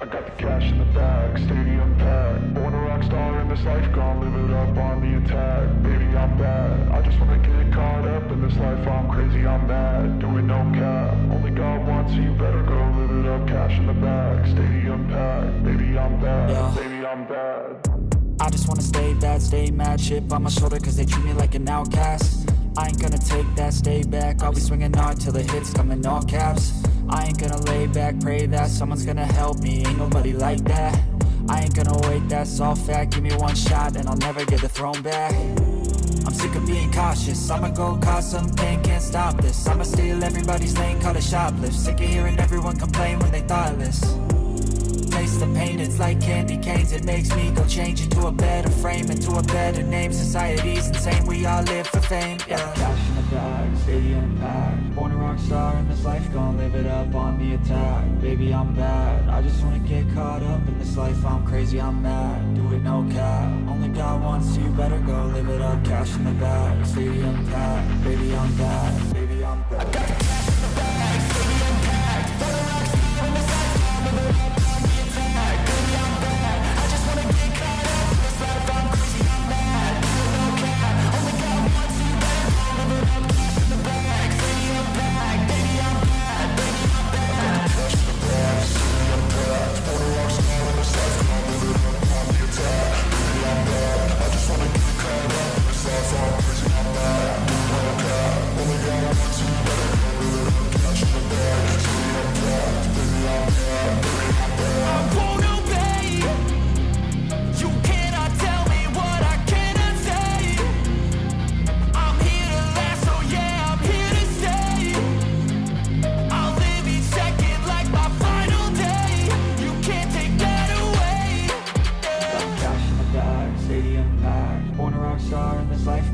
I got the cash in the bag, stadium packed. Born a rock star in this life, gonna live it up on the attack. Baby, I'm bad, I just wanna get caught up in this life. I'm crazy, I'm mad, doing no cap. Only got one, so you better go live it up. Cash in the bag, stadium packed. Baby, I'm bad, baby, I'm bad. I just wanna stay bad, stay mad. Chip on my shoulder cause they treat me like an outcast. I ain't gonna take that, stay back. I'll be swinging hard till the hits come in all caps. I ain't gonna lay back, pray that someone's gonna help me. Ain't nobody like that. I ain't gonna wait, that's all fact. Give me one shot and I'll never get the throne back. I'm sick of being cautious, I'ma go cause something, can't stop this. I'ma steal everybody's lane, call it shoplift. Sick of hearing everyone complain when they thoughtless. Taste the pain, it's like candy canes. It makes me go change into a better frame, into a better name. Society's insane, we all live for fame, yeah. Cash in the bag, stadium packed. Born a rock star in this life, gonna live it up on the attack. Baby, I'm bad, I just wanna get caught up in this life. I'm crazy, I'm mad, do it no cap. Only got one, so you better go live it up. Cash in the bag, stadium packed. Baby, I'm bad, baby, I'm bad. I got the cash in the bag, stadium packed. Born a rock star in this life,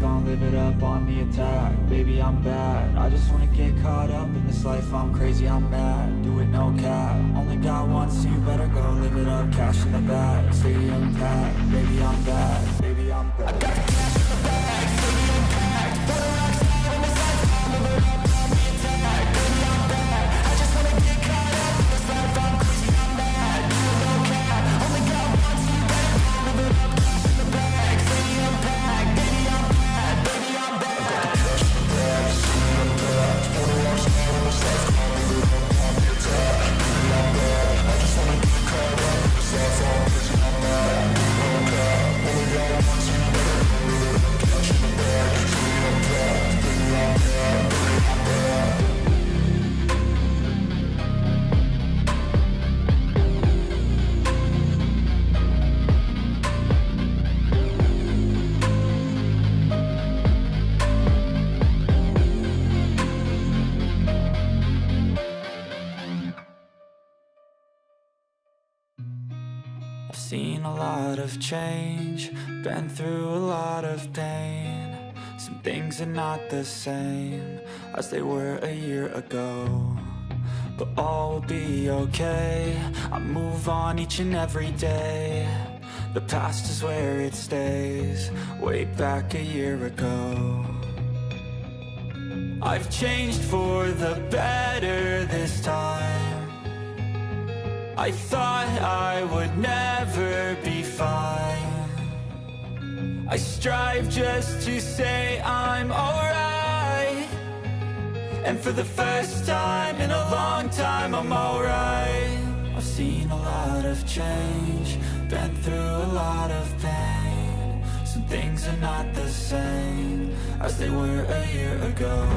gonna live it up. Baby, I'm bad, I just wanna get caught up in this life. I'm crazy, I'm mad, do it no cap. Only got one, so you better go live it up. Cash in the bag, stadium packed. Baby, I'm bad, baby, I'm bad. I got the cash in the bag, stadium packed. Born a rock star in this life, I'll live it up on the attack. Baby, I'm bad, I just wanna get caught up in this life. I'm crazy, I'm mad, do it no cap. Only got one, so you better go live it up. Cash in the bag, stadium packed. Baby, I'm bad, baby, I'm bad. Seen a lot of change, been through a lot of pain. Some things are not the same as they were a year ago, but all will be okay. I move on each and every day. The past is where it stays, way back a year ago. I've changed for the better this time. I thought I would never be fine. I strive just to say I'm alright, and for the first time in a long time I'm alright. I've seen a lot of change, been through a lot of pain. Some things are not the same as they were a year ago,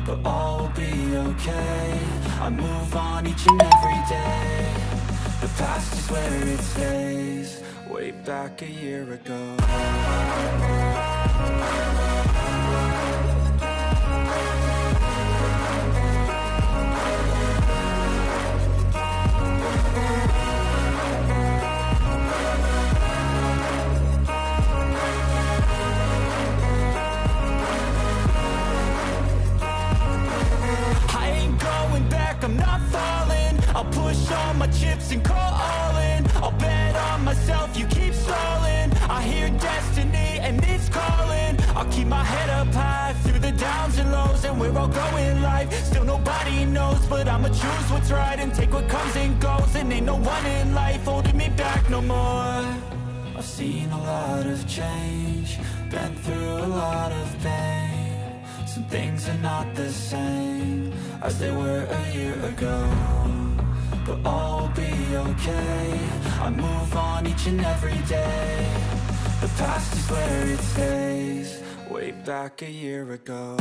but all will be okay. I move on each and every day. The past is where it stays, way back a year ago. I'm not falling, I'll push all my chips and call all in. I'll bet on myself, you keep stalling. I hear destiny and it's calling. I'll keep my head up high through the downs and lows, and where I'll go in life, still nobody knows. But I'ma choose what's right and take what comes and goes, and ain't no one in life holding me back no more. I've seen a lot of change, been through a lot of pain. Some things are not the same as they were a year ago, but all will be okay. I move on each and every day. The past is where it stays, way back a year ago.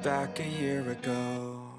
Back a year ago.